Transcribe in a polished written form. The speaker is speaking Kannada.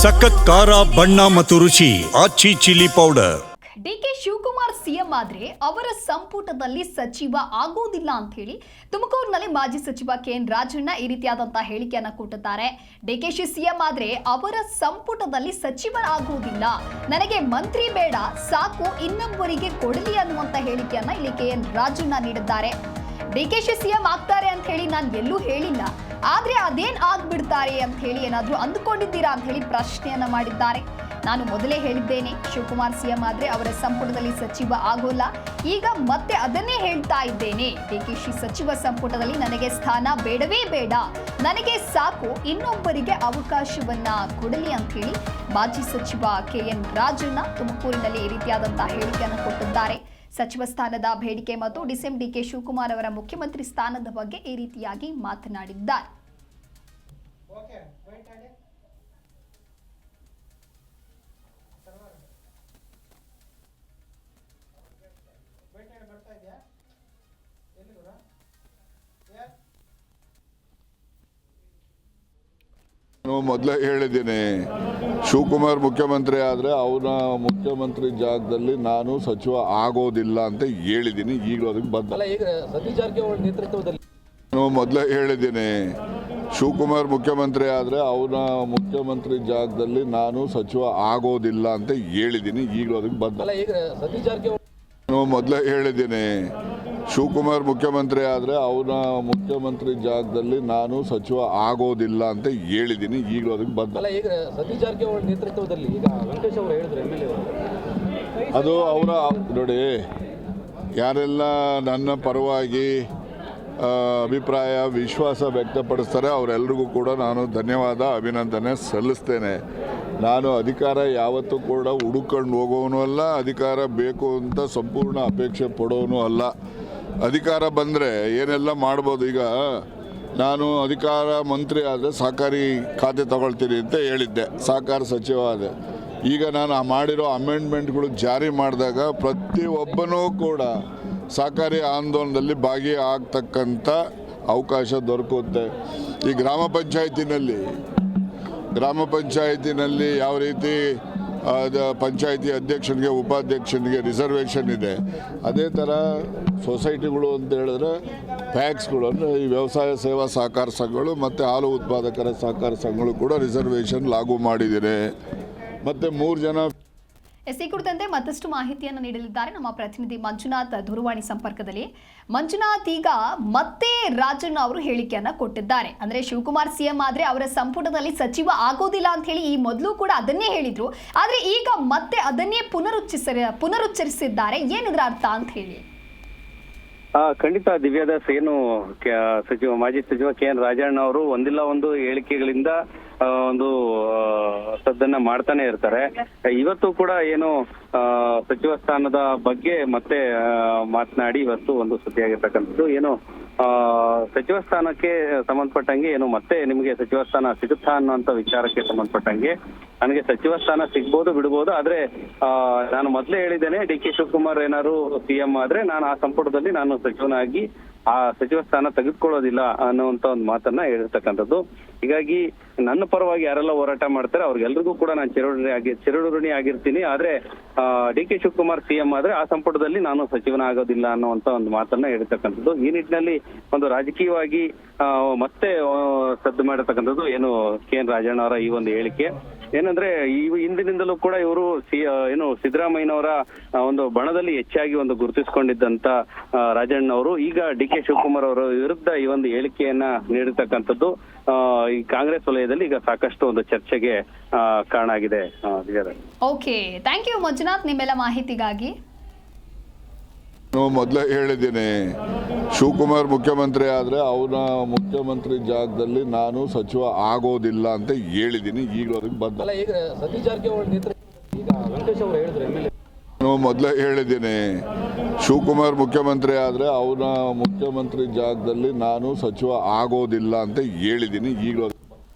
ಸಖತ್ ಖಾರ ಬಣ್ಣ ಮತ್ತು ರುಚಿ Aachi chilli powder. DK Shivakumar CM ಆದ್ರೆ ಅವರ ಸಂಪುಟದಲ್ಲಿ ಸಚಿವ ಆಗೋದಿಲ್ಲ ಅಂತ ಹೇಳಿ ತುಮಕೂರಿನಲ್ಲಿ ಮಾಜಿ ಸಚಿವ ಕೆಎನ್ ರಾಜಣ್ಣ ಈ ರೀತಿಯಾದಂತಹ ಹೇಳಿಕೆಯನ್ನ ಕೊಟ್ಟಿದ್ದಾರೆ. ಡಿಕೆಶಿ ಸಿಎಂ ಆದ್ರೆ ಅವರ ಸಂಪುಟದಲ್ಲಿ ಸಚಿವ ಆಗೋದಿಲ್ಲ, ನನಗೆ ಮಂತ್ರಿ ಬೇಡ, ಸಾಕು ಇನ್ನೊಬ್ಬರಿಗೆ ಕೊಡಲಿ ಅನ್ನುವಂತ ಹೇಳಿಕೆಯನ್ನ ಇಲ್ಲಿ ಕೆಎನ್ ರಾಜಣ್ಣ ನೀಡಿದ್ದಾರೆ. ಡಿಕೆಶಿ ಸಿಎಂ ಆಗ್ತಾರೆ ಅಂತ ಹೇಳಿ ನಾನು ಎಲ್ಲೂ ಹೇಳಿಲ್ಲ, ಆದ್ರೆ ಅದೇನ್ ಆಗ್ಬಿಡ್ತಾರೆ ಅಂತ ಹೇಳಿ ಏನಾದ್ರೂ ಅಂದುಕೊಂಡಿದ್ದೀರಾ ಅಂತ ಹೇಳಿ ಪ್ರಶ್ನೆಯನ್ನ ಮಾಡಿದ್ದಾರೆ. ನಾನು ಮೊದಲೇ ಹೇಳಿದ್ದೇನೆ, ಶಿವಕುಮಾರ್ ಸಿಎಂ ಆದ್ರೆ ಅವರ ಸಂಪುಟದಲ್ಲಿ ಸಚಿವ ಆಗೋಲ್ಲ, ಈಗ ಮತ್ತೆ ಅದನ್ನೇ ಹೇಳ್ತಾ ಇದ್ದೇನೆ. ಡಿಕೆಶಿ ಸಚಿವ ಸಂಪುಟದಲ್ಲಿ ನನಗೆ ಸ್ಥಾನ ಬೇಡವೇ ಬೇಡ, ನನಗೆ ಸಾಕು ಇನ್ನೊಬ್ಬರಿಗೆ ಅವಕಾಶವನ್ನ ಕೊಡಲಿ ಅಂತ ಹೇಳಿ ಮಾಜಿ ಸಚಿವ ಕೆಎನ್ ರಾಜಣ್ಣ ತುಮಕೂರಿನಲ್ಲಿ ಈ ರೀತಿಯಾದಂತಹ ಹೇಳಿಕೆಯನ್ನು ಕೊಟ್ಟಿದ್ದಾರೆ. ಸಚಿವ ಸ್ಥಾನದ ಬೇಡಿಕೆ ಮತ್ತು ಡಿಕೆ ಶಿವಕುಮಾರ್ ಅವರ ಮುಖ್ಯಮಂತ್ರಿ ಸ್ಥಾನದ ಬಗ್ಗೆ ಈ ರೀತಿಯಾಗಿ ಮಾತನಾಡಿದ್ದಾರೆ. ನಾನು ಮೊದಲೇ ಹೇಳಿದ್ದೀನಿ, ಶಿವಕುಮಾರ್ ಮುಖ್ಯಮಂತ್ರಿ ಆದರೆ ಅವನ ಮುಖ್ಯಮಂತ್ರಿ ಜಾಗದಲ್ಲಿ ನಾನು ಸಚಿವ ಆಗೋದಿಲ್ಲ ಅಂತ ಹೇಳಿದ್ದೀನಿ. ಈಗಲೂ ಅದಕ್ಕೆ ಬದ್ಧ. ನಾನು ಮೊದಲೇ ಹೇಳಿದ್ದೀನಿ, ಶಿವಕುಮಾರ್ ಮುಖ್ಯಮಂತ್ರಿ ಆದರೆ ಅವನ ಮುಖ್ಯಮಂತ್ರಿ ಜಾಗದಲ್ಲಿ ನಾನು ಸಚಿವ ಆಗೋದಿಲ್ಲ ಅಂತ ಹೇಳಿದ್ದೀನಿ. ಈಗಲೂ ಅದಕ್ಕೆ ಬದ್ಧ. ನಾನು ಮೊದಲೇ ಹೇಳಿದ್ದೀನಿ, ಶಿವಕುಮಾರ್ ಮುಖ್ಯಮಂತ್ರಿ ಆದರೆ ಅವನ ಮುಖ್ಯಮಂತ್ರಿ ಜಾಗದಲ್ಲಿ ನಾನು ಸಚಿವ ಆಗೋದಿಲ್ಲ ಅಂತ ಹೇಳಿದ್ದೀನಿ. ಈಗಲೂ ಅದಕ್ಕೆ ಬದ್ಧ. ಅದು ಅವರ ನೋಡಿ, ಯಾರೆಲ್ಲ ನನ್ನ ಪರವಾಗಿ ಅಭಿಪ್ರಾಯ ವಿಶ್ವಾಸ ವ್ಯಕ್ತಪಡಿಸ್ತಾರೆ ಅವರೆಲ್ಲರಿಗೂ ಕೂಡ ನಾನು ಧನ್ಯವಾದ ಅಭಿನಂದನೆ ಸಲ್ಲಿಸ್ತೇನೆ. ನಾನು ಅಧಿಕಾರ ಯಾವತ್ತೂ ಕೂಡ ಹುಡುಕೊಂಡು ಹೋಗೋನು ಅಲ್ಲ, ಅಧಿಕಾರ ಬೇಕು ಅಂತ ಸಂಪೂರ್ಣ ಅಪೇಕ್ಷೆ ಪಡೋನು ಅಲ್ಲ. ಅಧಿಕಾರ ಬಂದರೆ ಏನೆಲ್ಲ ಮಾಡ್ಬೋದು. ಈಗ ನಾನು ಅಧಿಕಾರ ಮಂತ್ರಿ ಆದರೆ ಸಹಕಾರಿ ಖಾತೆ ತಗೊಳ್ತೀನಿ ಅಂತ ಹೇಳಿದ್ದೆ, ಸಹಕಾರ ಸಚಿವ ಆದೆ. ಈಗ ನಾನು ಮಾಡಿರೋ ಅಮೆಂಡ್ಮೆಂಟ್ಗಳು ಜಾರಿ ಮಾಡಿದಾಗ ಪ್ರತಿಯೊಬ್ಬನೂ ಕೂಡ ಸಹಕಾರಿ ಆಂದೋಲನದಲ್ಲಿ ಭಾಗಿಯಾಗ್ತಕ್ಕಂಥ ಅವಕಾಶ ದೊರಕುತ್ತೆ. ಈ ಗ್ರಾಮ ಪಂಚಾಯಿತಿನಲ್ಲಿ ಯಾವ ರೀತಿ ಪಂಚಾಯಿತಿ ಅಧ್ಯಕ್ಷನಿಗೆ ಉಪಾಧ್ಯಕ್ಷನಿಗೆ ರಿಸರ್ವೇಷನ್ ಇದೆ, ಅದೇ ಥರ ಸೊಸೈಟಿಗಳು ಅಂತ ಹೇಳಿದ್ರೆ ಪ್ಯಾಕ್ಸ್ಗಳು ಅಂದರೆ ಈ ವ್ಯವಸಾಯ ಸೇವಾ ಸಹಕಾರ ಸಂಘಗಳು ಮತ್ತು ಹಾಲು ಉತ್ಪಾದಕರ ಸಹಕಾರ ಸಂಘಗಳು ಕೂಡ ರಿಸರ್ವೇಷನ್ ಲಾಗು ಮಾಡಿದ್ದಾರೆ. ಮತ್ತು 3 ಜನ ಈ ಕುರಿತಂತೆ ಮತ್ತಷ್ಟು ಮಾಹಿತಿಯನ್ನು ನೀಡಲಿದ್ದಾರೆ ನಮ್ಮ ಪ್ರತಿನಿಧಿ ಮಂಜುನಾಥ್ ದೂರವಾಣಿ ಸಂಪರ್ಕದಲ್ಲಿ. ಮಂಜುನಾಥ್, ಈಗ ಮತ್ತೆ ರಾಜಣ್ಣ ಅವರು ಹೇಳಿಕೆಯನ್ನ ಕೊಟ್ಟಿದ್ದಾರೆ. ಅಂದ್ರೆ ಶಿವಕುಮಾರ್ ಸಿಎಂ ಆದ್ರೆ ಅವರ ಸಂಪುಟದಲ್ಲಿ ಸಚಿವ ಆಗೋದಿಲ್ಲ ಅಂತ ಹೇಳಿ ಈ ಮೊದಲು ಕೂಡ ಅದನ್ನೇ ಹೇಳಿದ್ರು, ಆದ್ರೆ ಈಗ ಮತ್ತೆ ಅದನ್ನೇ ಪುನರುಚ್ಚರಿಸಿದ್ದಾರೆ. ಏನಿದ್ರ ಅರ್ಥ ಅಂತ ಹೇಳಿ? ಖಂಡಿತ ದಿವ್ಯಾದಾಸ್, ಏನು ಮಾಜಿ ಸಚಿವ ಕೆಎನ್ ರಾಜಣ್ಣ ಅವರು ಒಂದಿಲ್ಲ ಒಂದು ಹೇಳಿಕೆಗಳಿಂದ ಒಂದು ಸದ್ದನ್ನ ಮಾಡ್ತಾನೆ ಇರ್ತಾರೆ. ಇವತ್ತು ಕೂಡ ಏನು ಸಚಿವ ಸ್ಥಾನದ ಬಗ್ಗೆ ಮತ್ತೆ ಮಾತನಾಡಿ ಇವತ್ತು ಒಂದು ಸುದ್ದಿಯಾಗಿರ್ತಕ್ಕಂಥದ್ದು, ಏನು ಸಚಿವ ಸ್ಥಾನಕ್ಕೆ ಸಂಬಂಧಪಟ್ಟಂಗೆ ಏನು ಮತ್ತೆ ನಿಮಗೆ ಸಚಿವ ಸ್ಥಾನ ಸಿಗುತ್ತಾ ಅನ್ನೋಂಥ ವಿಚಾರಕ್ಕೆ ಸಂಬಂಧಪಟ್ಟಂಗೆ ನನಗೆ ಸಚಿವ ಸ್ಥಾನ ಸಿಗ್ಬೋದು ಬಿಡ್ಬೋದು, ಆದ್ರೆ ನಾನು ಮೊದಲೇ ಹೇಳಿದ್ದೇನೆ, ಡಿಕೆ ಶಿವಕುಮಾರ್ ಏನಾದ್ರು ಸಿಎಂ ಆದ್ರೆ ನಾನು ಆ ಸಂಪುಟದಲ್ಲಿ ನಾನು ಸಚಿವನಾಗಿ ಆ ಸಚಿವ ಸ್ಥಾನ ತೆಗೆದುಕೊಳ್ಳೋದಿಲ್ಲ ಅನ್ನುವಂತ ಒಂದು ಮಾತನ್ನ ಹೇಳಿರ್ತಕ್ಕಂಥದ್ದು. ಹೀಗಾಗಿ ನನ್ನ ಪರವಾಗಿ ಯಾರೆಲ್ಲ ಹೋರಾಟ ಮಾಡ್ತಾರೆ ಅವ್ರಿಗೆಲ್ರಿಗೂ ಕೂಡ ನಾನು ಚಿರಋಣಿ ಆಗಿರ್ತೀನಿ. ಆದ್ರೆ ಡಿಕೆ ಶಿವಕುಮಾರ್ ಸಿಎಂ ಆದ್ರೆ ಆ ಸಂಪುಟದಲ್ಲಿ ನಾನು ಸಚಿವನ ಆಗೋದಿಲ್ಲ ಅನ್ನುವಂತ ಒಂದು ಮಾತನ್ನ ಹೇಳಿರ್ತಕ್ಕಂಥದ್ದು. ಈ ನಿಟ್ಟಿನಲ್ಲಿ ಒಂದು ರಾಜಕೀಯವಾಗಿ ಮತ್ತೆ ಸದ್ದು ಮಾಡಿರ್ತಕ್ಕಂಥದ್ದು ಏನು ಕೆಎನ್ ರಾಜಣ್ಣ ಅವರ ಈ ಒಂದು ಹೇಳಿಕೆ. ಏನಂದ್ರೆ ಈ ಹಿಂದಿನಿಂದಲೂ ಕೂಡ ಇವರು ಏನು ಸಿದ್ದರಾಮಯ್ಯನವರ ಒಂದು ಬಣದಲ್ಲಿ ಹೆಚ್ಚಾಗಿ ಒಂದು ಗುರುತಿಸಿಕೊಂಡಿದ್ದಂತ ರಾಜಣ್ಣ ಅವರು ಈಗ ಡಿಕೆ ಶಿವಕುಮಾರ್ ಅವರ ವಿರುದ್ಧ ಈ ಒಂದು ಹೇಳಿಕೆಯನ್ನ ನೀಡಿರ್ತಕ್ಕಂಥದ್ದು ಈ ಕಾಂಗ್ರೆಸ್ ವಲಯದಲ್ಲಿ ಈಗ ಸಾಕಷ್ಟು ಒಂದು ಚರ್ಚೆಗೆ ಕಾರಣ ಆಗಿದೆ. ಓಕೆ, ಥ್ಯಾಂಕ್ ಯು ಮಂಜುನಾಥ್ ನಿಮ್ಮೆಲ್ಲ ಮಾಹಿತಿಗಾಗಿ. ನಾನು ಮೊದಲೇ ಹೇಳಿದ್ದೀನಿ, ಶಿವಕುಮಾರ್ ಮುಖ್ಯಮಂತ್ರಿ ಆದರೆ ಅವನ ಮುಖ್ಯಮಂತ್ರಿ ಜಾಗದಲ್ಲಿ ನಾನು ಸಚಿವ ಆಗೋದಿಲ್ಲ ಅಂತ ಹೇಳಿದ್ದೀನಿ. ಈಗಲೂ ಅದಕ್ಕೆ ಬದ್ಧ. ನಾನು ಮೊದಲೇ ಹೇಳಿದ್ದೀನಿ, ಶಿವಕುಮಾರ್ ಮುಖ್ಯಮಂತ್ರಿ ಆದರೆ ಅವನ ಮುಖ್ಯಮಂತ್ರಿ ಜಾಗದಲ್ಲಿ ನಾನು ಸಚಿವ ಆಗೋದಿಲ್ಲ ಅಂತ ಹೇಳಿದ್ದೀನಿ. ಈಗಲೂ